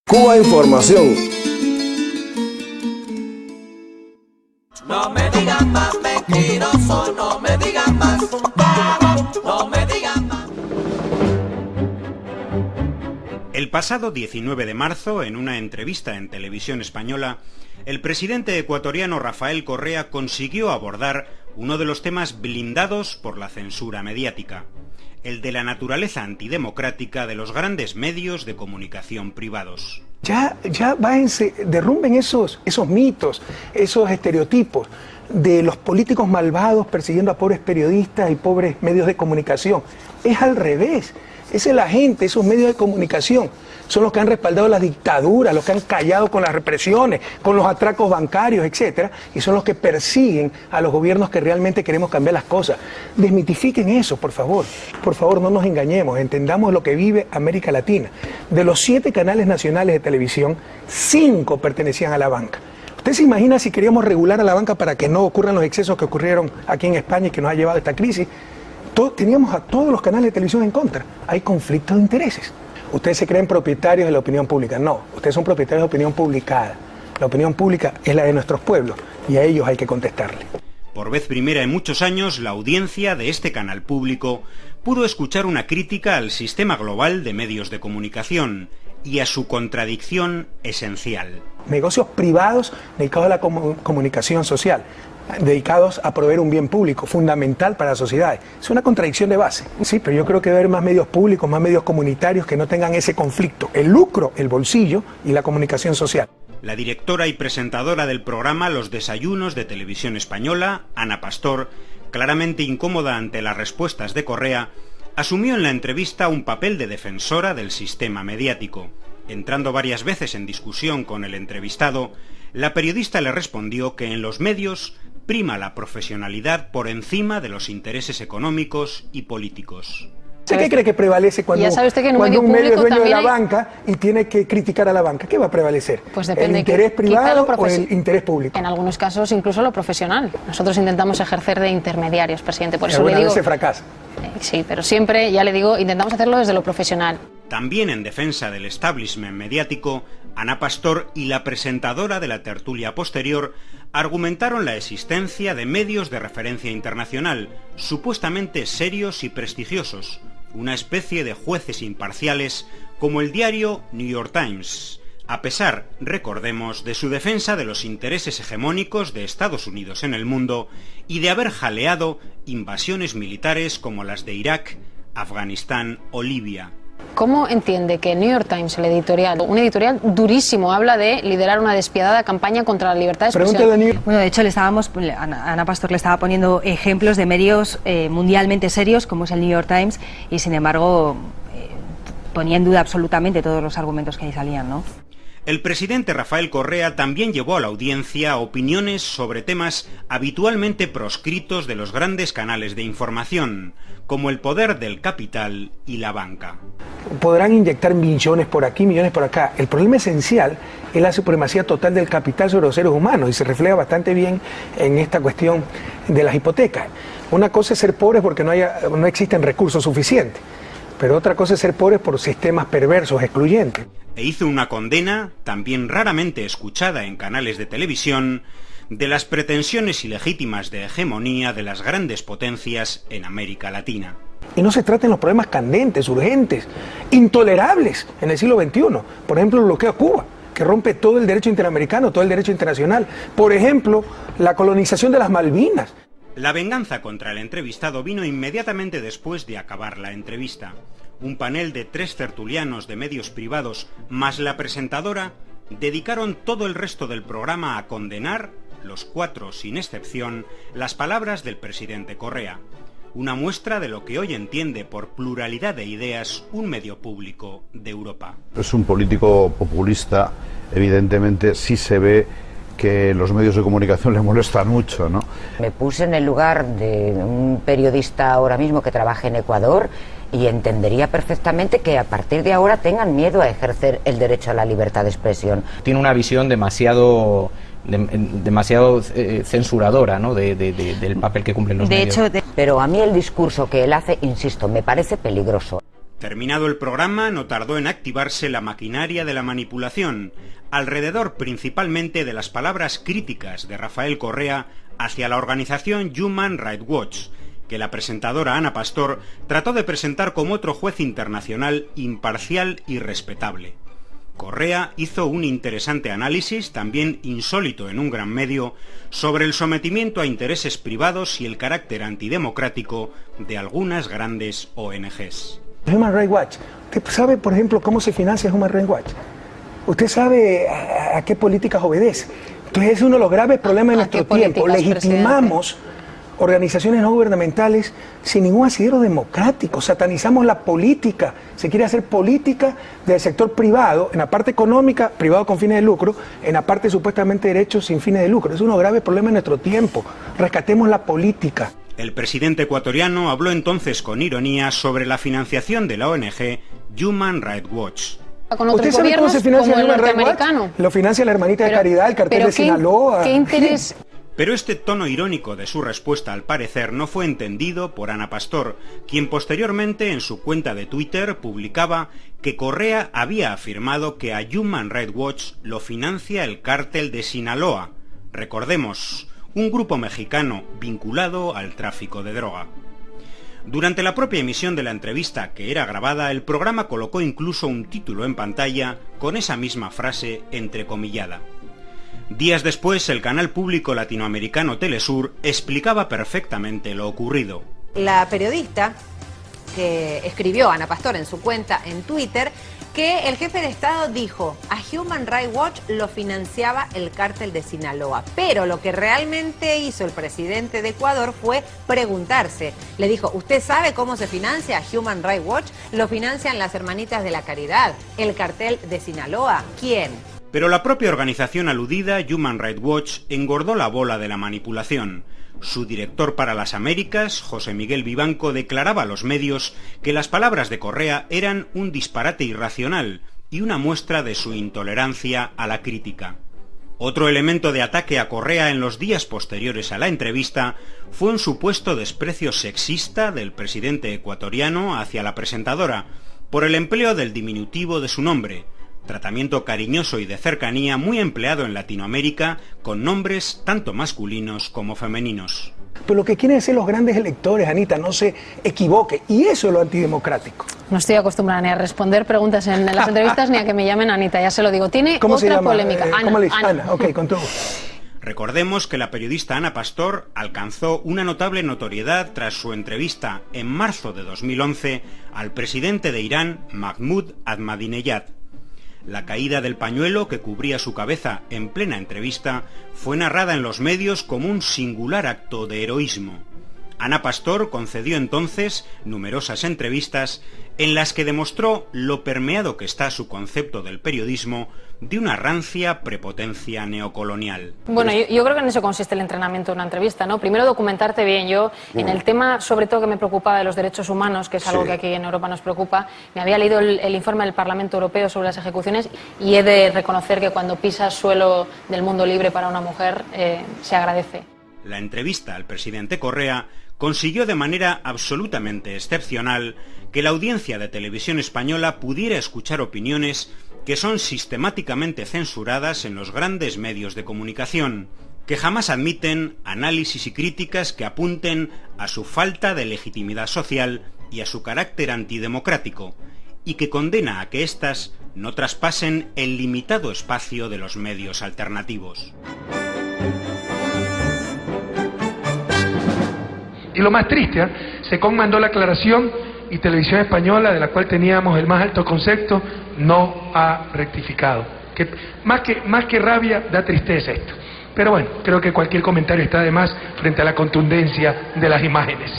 Cuba Información. No me digan más mentiroso, no me digan más, no me digan más. El pasado 19 de marzo, en una entrevista en Televisión Española, el presidente ecuatoriano Rafael Correa consiguió abordar uno de los temas blindados por la censura mediática, el de la naturaleza antidemocrática de los grandes medios de comunicación privados. Ya váyanse, derrumben esos mitos, esos estereotipos de los políticos malvados persiguiendo a pobres periodistas y pobres medios de comunicación. Es al revés. Esa es la gente, esos medios de comunicación son los que han respaldado la dictadura, los que han callado con las represiones, con los atracos bancarios, etcétera, y son los que persiguen a los gobiernos que realmente queremos cambiar las cosas. Desmitifiquen eso, por favor. Por favor, no nos engañemos, entendamos lo que vive América Latina. De los 7 canales nacionales de televisión, 5 pertenecían a la banca. ¿Usted se imagina si queríamos regular a la banca para que no ocurran los excesos que ocurrieron aquí en España y que nos ha llevado a esta crisis? Teníamos a todos los canales de televisión en contra. Hay conflictos de intereses. Ustedes se creen propietarios de la opinión pública. No, ustedes son propietarios de opinión publicada. La opinión pública es la de nuestros pueblos y a ellos hay que contestarle. Por vez primera en muchos años, la audiencia de este canal público pudo escuchar una crítica al sistema global de medios de comunicación y a su contradicción esencial. Negocios privados dedicados a la comunicación social, dedicados a proveer un bien público fundamental para las sociedades. Es una contradicción de base. Sí, pero yo creo que debe haber más medios públicos, más medios comunitarios que no tengan ese conflicto, el lucro, el bolsillo y la comunicación social. La directora y presentadora del programa Los Desayunos de Televisión Española, Ana Pastor, claramente incómoda ante las respuestas de Correa, asumió en la entrevista un papel de defensora del sistema mediático. Entrando varias veces en discusión con el entrevistado, la periodista le respondió que en los medios prima la profesionalidad por encima de los intereses económicos y políticos. ¿Qué cree que prevalece cuando un medio es dueño de la banca y tiene que criticar a la banca? ¿Qué va a prevalecer? Pues depende. ¿El interés privado o el interés público? En algunos casos incluso lo profesional. Nosotros intentamos ejercer de intermediarios, presidente. Por eso le digo. Vez se fracasa. Sí, pero siempre, ya le digo, intentamos hacerlo desde lo profesional. También en defensa del establishment mediático, Ana Pastor y la presentadora de la tertulia posterior argumentaron la existencia de medios de referencia internacional, supuestamente serios y prestigiosos, una especie de jueces imparciales como el diario New York Times, a pesar, recordemos, de su defensa de los intereses hegemónicos de Estados Unidos en el mundo y de haber jaleado invasiones militares como las de Irak, Afganistán o Libia. ¿Cómo entiende que New York Times, el editorial, un editorial durísimo, habla de liderar una despiadada campaña contra la libertad de expresión? Bueno, de hecho, Ana Pastor le estaba poniendo ejemplos de medios mundialmente serios, como es el New York Times, y sin embargo ponía en duda absolutamente todos los argumentos que ahí salían, ¿no? El presidente Rafael Correa también llevó a la audiencia opiniones sobre temas habitualmente proscritos de los grandes canales de información, como el poder del capital y la banca. Podrán inyectar millones por aquí, millones por acá. El problema esencial es la supremacía total del capital sobre los seres humanos y se refleja bastante bien en esta cuestión de las hipotecas. Una cosa es ser pobres porque no existen recursos suficientes, pero otra cosa es ser pobres por sistemas perversos, excluyentes. E hizo una condena, también raramente escuchada en canales de televisión, de las pretensiones ilegítimas de hegemonía de las grandes potencias en América Latina. Y no se traten los problemas candentes, urgentes, intolerables en el siglo XXI. Por ejemplo, el bloqueo a Cuba, que rompe todo el derecho interamericano, todo el derecho internacional. Por ejemplo, la colonización de las Malvinas. La venganza contra el entrevistado vino inmediatamente después de acabar la entrevista. Un panel de 3 tertulianos de medios privados más la presentadora dedicaron todo el resto del programa a condenar, los 4 sin excepción, las palabras del presidente Correa. Una muestra de lo que hoy entiende por pluralidad de ideas un medio público de Europa. Es un político populista, evidentemente sí se ve que los medios de comunicación le molestan mucho, ¿no? Me puse en el lugar de un periodista ahora mismo que trabaja en Ecuador y entendería perfectamente que a partir de ahora tengan miedo a ejercer el derecho a la libertad de expresión. Tiene una visión demasiado censuradora, ¿no? del papel que cumplen los medios. Pero a mí el discurso que él hace, insisto, me parece peligroso. Terminado el programa, no tardó en activarse la maquinaria de la manipulación, alrededor principalmente de las palabras críticas de Rafael Correa hacia la organización Human Rights Watch, que la presentadora Ana Pastor trató de presentar como otro juez internacional imparcial y respetable. Correa hizo un interesante análisis, también insólito en un gran medio, sobre el sometimiento a intereses privados y el carácter antidemocrático de algunas grandes ONGs. Human Rights Watch. ¿Usted sabe, por ejemplo, cómo se financia Human Rights Watch? ¿Usted sabe a qué políticas obedece? Entonces es uno de los graves problemas de nuestro tiempo. Legitimamos organizaciones no gubernamentales sin ningún asidero democrático. Satanizamos la política. Se quiere hacer política del sector privado, en la parte económica, privado con fines de lucro, en la parte supuestamente derechos sin fines de lucro. Es uno de los graves problemas de nuestro tiempo. Rescatemos la política. El presidente ecuatoriano habló entonces con ironía sobre la financiación de la ONG Human Rights Watch. ¿Usted sabe cómo se financia el Human Rights Watch? Lo financia la Hermanita de Caridad, el cartel de Sinaloa. ¿Qué interés? Pero este tono irónico de su respuesta, al parecer, no fue entendido por Ana Pastor, quien posteriormente en su cuenta de Twitter publicaba que Correa había afirmado que a Human Rights Watch lo financia el cártel de Sinaloa. Recordemos, un grupo mexicano vinculado al tráfico de droga. Durante la propia emisión de la entrevista, que era grabada, el programa colocó incluso un título en pantalla con esa misma frase entrecomillada. Días después, el canal público latinoamericano Telesur explicaba perfectamente lo ocurrido. La periodista que escribió, Ana Pastor, en su cuenta en Twitter, que el jefe de Estado dijo a Human Rights Watch lo financiaba el cártel de Sinaloa. Pero lo que realmente hizo el presidente de Ecuador fue preguntarse. Le dijo, ¿usted sabe cómo se financia Human Rights Watch? Lo financian las Hermanitas de la Caridad, el cartel de Sinaloa. ¿Quién? Pero la propia organización aludida, Human Rights Watch, engordó la bola de la manipulación. Su director para las Américas, José Miguel Vivanco, declaraba a los medios que las palabras de Correa eran un disparate irracional y una muestra de su intolerancia a la crítica. Otro elemento de ataque a Correa en los días posteriores a la entrevista fue un supuesto desprecio sexista del presidente ecuatoriano hacia la presentadora por el empleo del diminutivo de su nombre, tratamiento cariñoso y de cercanía muy empleado en Latinoamérica con nombres tanto masculinos como femeninos. Pero lo que quieren decir los grandes electores, Anita, no se equivoque, y eso es lo antidemocrático. No estoy acostumbrada ni a responder preguntas en las entrevistas ni a que me llamen Anita, ya se lo digo. Tiene ¿Cómo otra se llama? polémica. ¿Cómo le dice? Ana, ok, con todo. Recordemos que la periodista Ana Pastor alcanzó una notable notoriedad tras su entrevista en marzo de 2011 al presidente de Irán, Mahmoud Ahmadinejad. La caída del pañuelo que cubría su cabeza en plena entrevista fue narrada en los medios como un singular acto de heroísmo. Ana Pastor concedió entonces numerosas entrevistas en las que demostró lo permeado que está su concepto del periodismo de una rancia prepotencia neocolonial. Bueno, yo creo que en eso consiste el entrenamiento de una entrevista, ¿no? Primero documentarte bien. Yo, en el tema, sobre todo que me preocupaba de los derechos humanos, que es algo que aquí en Europa nos preocupa, me había leído el informe del Parlamento Europeo sobre las ejecuciones y he de reconocer que cuando pisas suelo del mundo libre para una mujer, se agradece. La entrevista al presidente Correa consiguió de manera absolutamente excepcional que la audiencia de televisión española pudiera escuchar opiniones que son sistemáticamente censuradas en los grandes medios de comunicación, que jamás admiten análisis y críticas que apunten a su falta de legitimidad social y a su carácter antidemocrático, y que condena a que éstas no traspasen el limitado espacio de los medios alternativos. Y lo más triste, SECOM mandó la aclaración y Televisión Española, de la cual teníamos el más alto concepto, no ha rectificado. Más que rabia, da tristeza esto. Pero bueno, creo que cualquier comentario está de más frente a la contundencia de las imágenes.